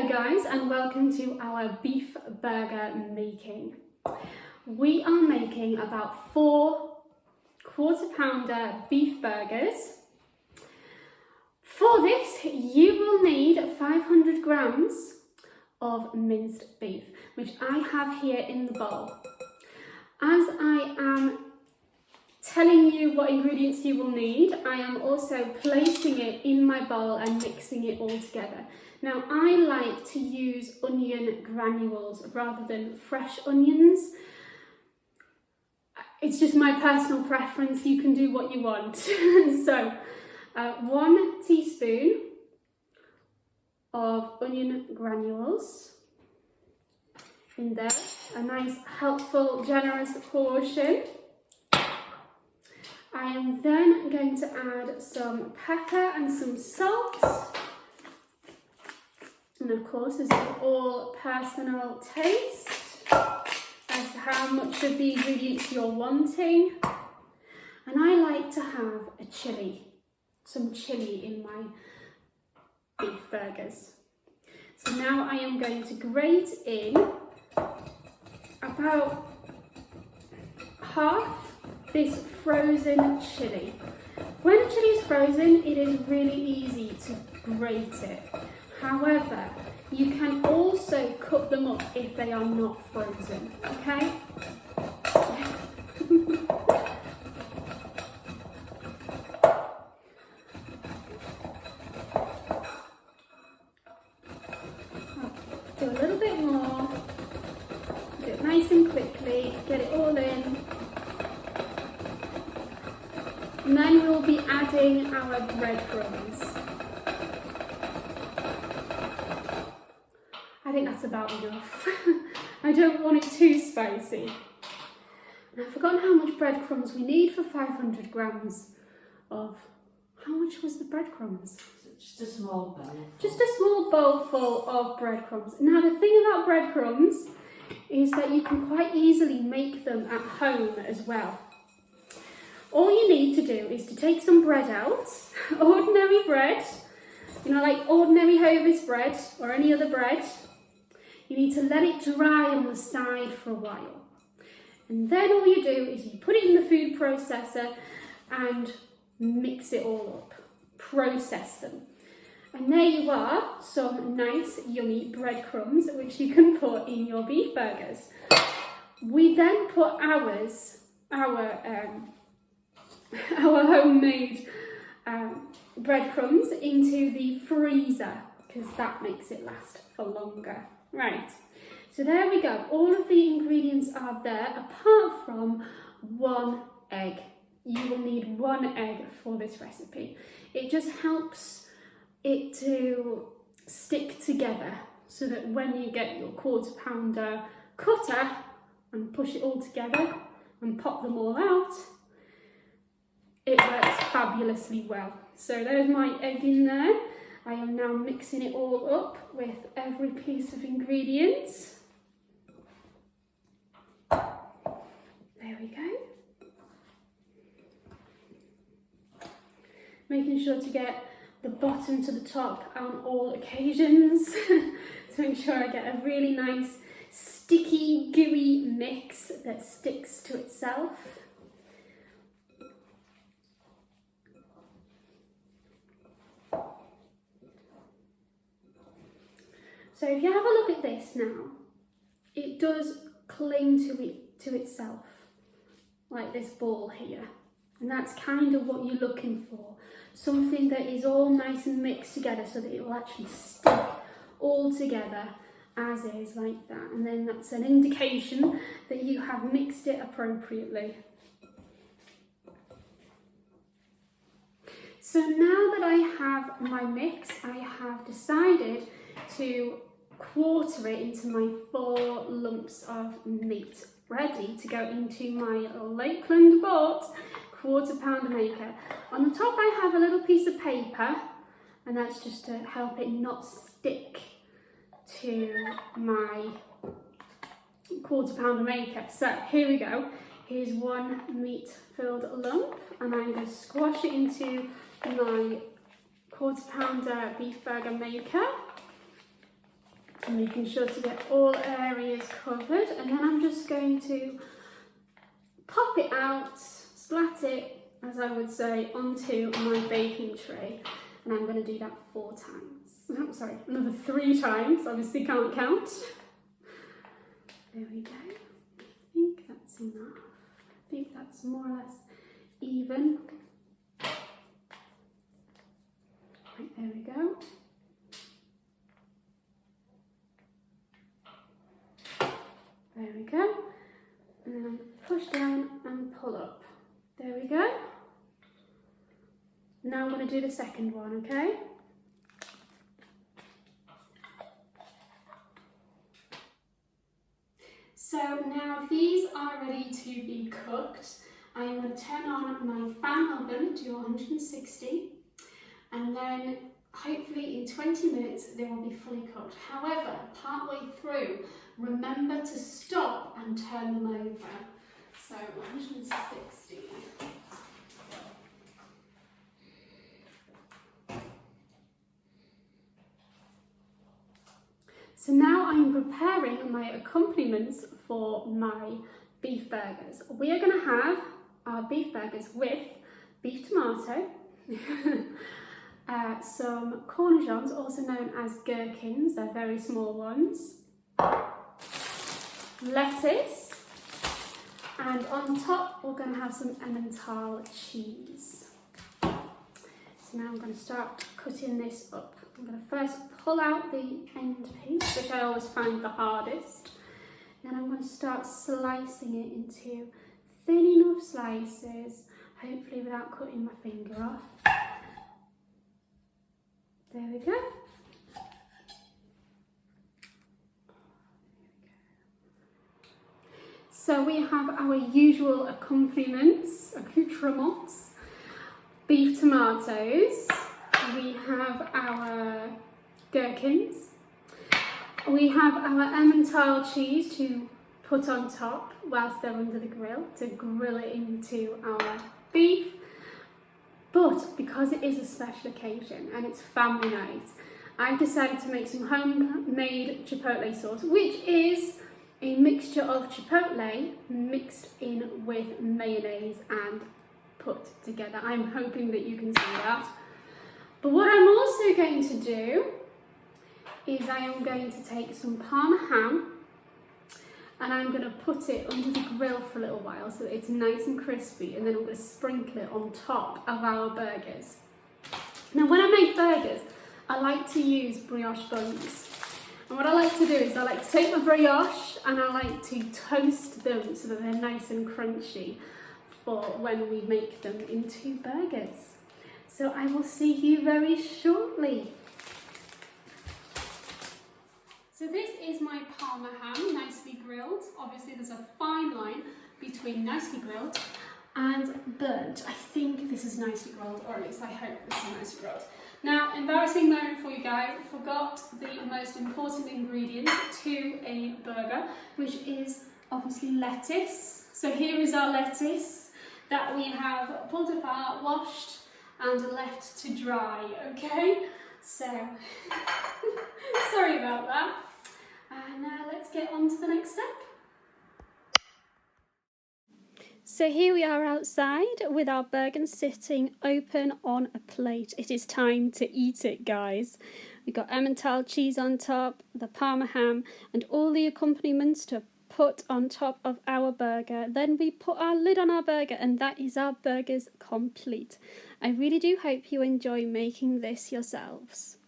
Hello guys, and welcome to our beef burger making. We are making about 4 quarter-pounder beef burgers. For this, you will need 500 grams of minced beef, which I have here in the bowl. As I am telling you what ingredients you will need, I am also placing it in my bowl and mixing it all together. Now, I like to use onion granules rather than fresh onions. It's just my personal preference. You can do what you want. So, 1 teaspoon of onion granules in there, a nice, helpful, generous portion. I am then going to add some pepper and some salt. And of course, this is all personal taste as to how much of the ingredients you're wanting. And I like to have a chilli, some chilli in my beef burgers. So now I am going to grate in about half this frozen chilli. When chilli is frozen, it is really easy to grate it. However, you can also cut them up if they are not frozen, okay? Do a little bit more, do it nice and quickly, get it all in. And then we'll be adding our breadcrumbs. I think that's about enough. I don't want it too spicy. And I've forgotten how much breadcrumbs we need for 500 grams of... How much was the breadcrumbs? Just a small bowl. Just a small bowl full of breadcrumbs. Now the thing about breadcrumbs is that you can quite easily make them at home as well. All you need to do is to take some bread out, ordinary bread, you know, like ordinary Hovis bread or any other bread. You need to let it dry on the side for a while. And then all you do is you put it in the food processor and mix it all up, process them. And there you are, some nice yummy breadcrumbs which you can put in your beef burgers. We then put our homemade breadcrumbs into the freezer because that makes it last for longer. Right, so there we go. All of the ingredients are there apart from 1 egg. You will need 1 egg for this recipe. It just helps it to stick together so that when you get your quarter-pounder cutter and push it all together and pop them all out, it works fabulously well. So there's my egg in there. I am now mixing it all up with every piece of ingredients. There we go. Making sure to get the bottom to the top on all occasions to ensure I get a really nice sticky, gooey mix that sticks to itself. So if you have a look at this now, it does cling to itself, like this ball here. And that's kind of what you're looking for. Something that is all nice and mixed together so that it will actually stick all together as is, like that. And then that's an indication that you have mixed it appropriately. So now that I have my mix, I have decided to quarter it into my 4 lumps of meat, ready to go into my Lakeland bought quarter-pounder maker. On the top I have a little piece of paper, and that's just to help it not stick to my quarter-pounder maker. So here we go. Here's 1 meat-filled lump, and I'm going to squash it into my quarter-pounder beef burger maker. I'm making sure to get all areas covered, and then I'm just going to pop it out, splat it, as I would say, onto my baking tray. And I'm going to do that 4 times. Oh, sorry, another 3 times, obviously can't count. There we go. I think that's enough. I think that's more or less even. Right, there we go. There we go. And then push down and pull up. There we go. Now I'm going to do the second one, okay? So now these are ready to be cooked. I'm going to turn on my fan oven to 160, and then hopefully in 20 minutes they will be fully cooked. However, partway through, remember to stop and turn them over. So 160. So now I'm preparing my accompaniments for my beef burgers. We are going to have our beef burgers with beef tomato, some cornichons, also known as gherkins, they're very small ones, lettuce, and on top we're going to have some Emmental cheese. So now I'm going to start cutting this up. I'm going to first pull out the end piece, which I always find the hardest. Then I'm going to start slicing it into thin enough slices, hopefully without cutting my finger off. There we go. So we have our usual accoutrements, beef tomatoes, we have our gherkins, we have our Emmental cheese to put on top whilst they're under the grill, to grill it into our beef. But because it is a special occasion and it's family night, I've decided to make some homemade chipotle sauce, which is a mixture of chipotle mixed in with mayonnaise and put together. I'm hoping that you can see that. But what I'm also going to do is I am going to take some Parma ham and I'm going to put it under the grill for a little while so that it's nice and crispy, and then I'm going to sprinkle it on top of our burgers. Now when I make burgers, I like to use brioche buns. And what I like to do is I like to take my brioche and I like to toast them so that they're nice and crunchy for when we make them into burgers. So I will see you very shortly. So this is my Parma ham, nicely grilled. Obviously there's a fine line between nicely grilled and burnt. I think this is nicely grilled, or at least I hope this is nicely grilled. Now, embarrassing moment for you guys, I forgot the most important ingredient to a burger, which is obviously lettuce. So here is our lettuce that we have pulled apart, washed and left to dry, okay? So, sorry about that. And now let's get on to the next step. So here we are outside with our burger sitting open on a plate. It is time to eat it, guys. We've got Emmental cheese on top, the Parma ham, and all the accompaniments to put on top of our burger. Then we put our lid on our burger, and that is our burgers complete. I really do hope you enjoy making this yourselves.